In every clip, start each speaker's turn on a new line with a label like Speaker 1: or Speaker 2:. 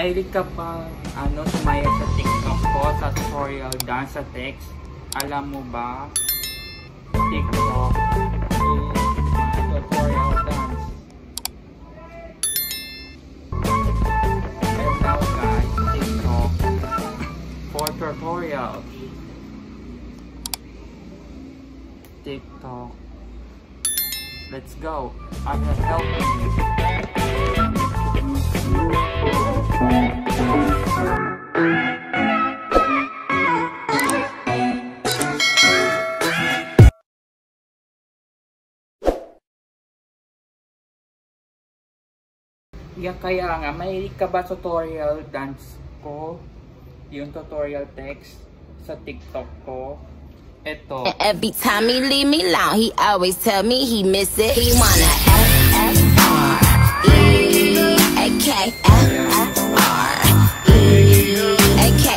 Speaker 1: Mahilig ka pa sumaya sa TikTok ko sa tutorial dance sa text. Alam mo ba? TikTok is tutorial dance. And now guys, TikTok for tutorials. TikTok. Let's go. I will help you. Kaya nga, mahilig ka ba tutorial dance ko? Yung tutorial text sa TikTok ko? Ito.
Speaker 2: Every time he leave me alone, he always tell me he miss it. He wanna F-F-R-E-A-K-F-R-E-A-K.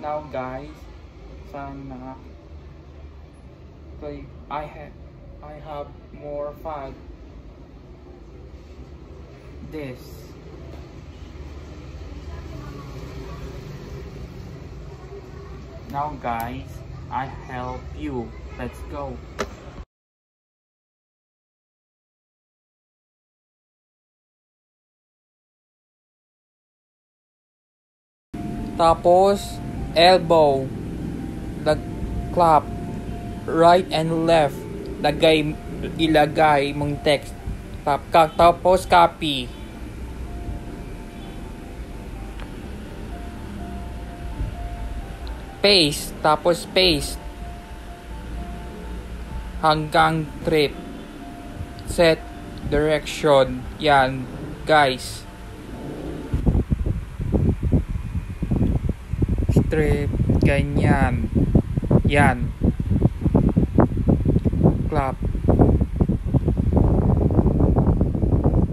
Speaker 1: Now guys, sana I have more fun. This. Now guys, I help you. Let's go. Tapos elbow, clap, right and left, ilagay mong text. Tapos copy. Paste, tapos paste hanggang trip. Set direction. Yan guys. Strip, ganyan. Yan. Clap.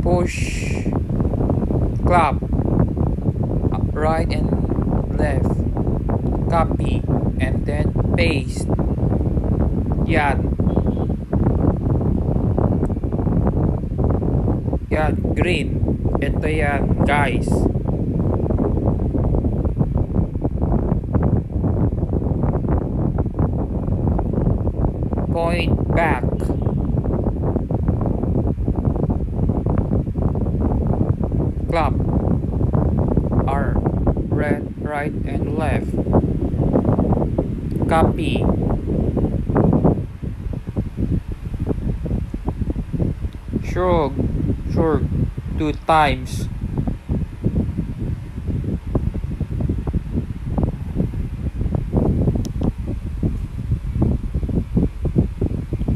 Speaker 1: Push. Clap. Right and left. Copy and then paste. Yan. Yan, green. Ito yan, guys. Point back. Clap. R. Red, right and left. Copy. Shrug 2 times.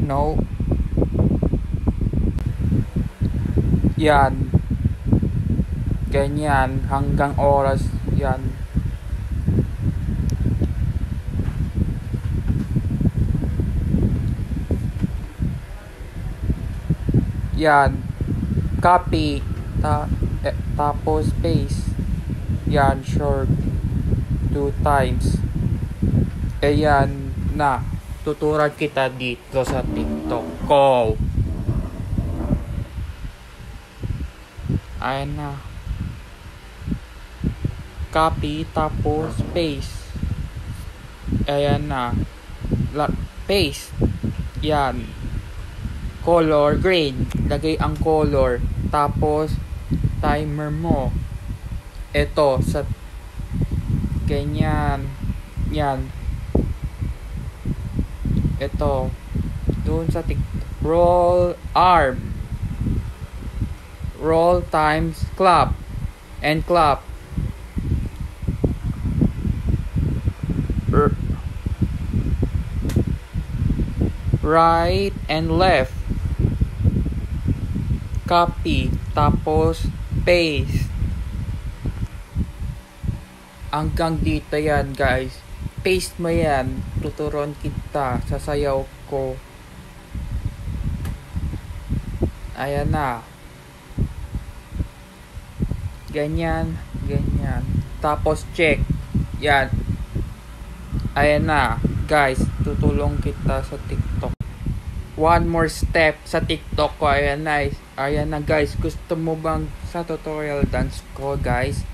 Speaker 1: No. Yan. Ganyan hanggang oras yan. Yan. Copy. Tapos paste. Yan. Short 2 times. Ayan na. Tuturan kita dito sa TikTok ko. Ayan na. Copy. Tapos paste. Ayan na. Paste. Yan. Color green, lagay ang color, tapos timer mo ito sa ganyan, yan, ito doon sa roll arm, roll times clap and clap, right and left. Copy, tapos paste. Hanggang dito yan guys. Paste mo yan. Tuturuan kita. Sasayaw ko. Ayan na. Ganyan. Ganyan. Tapos check. Yan. Ayan na. Guys, tutulong kita sa TikTok. One more step sa TikTok ko. Ayan na guys. Gusto mo bang sa tutorial dance ko guys.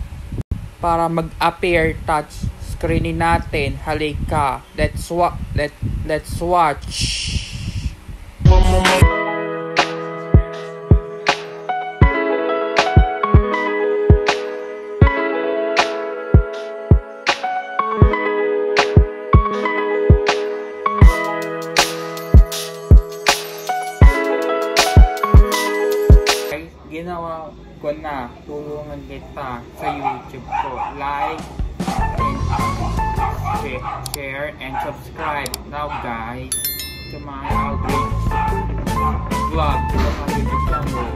Speaker 1: Para mag-appear touch screenin natin. Halika. Let's watch. Ginawa ko na, tulungan kita sa YouTube ko. Like, and share, and subscribe now guys to my outreach vlog to my YouTube channel.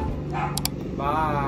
Speaker 1: Bye!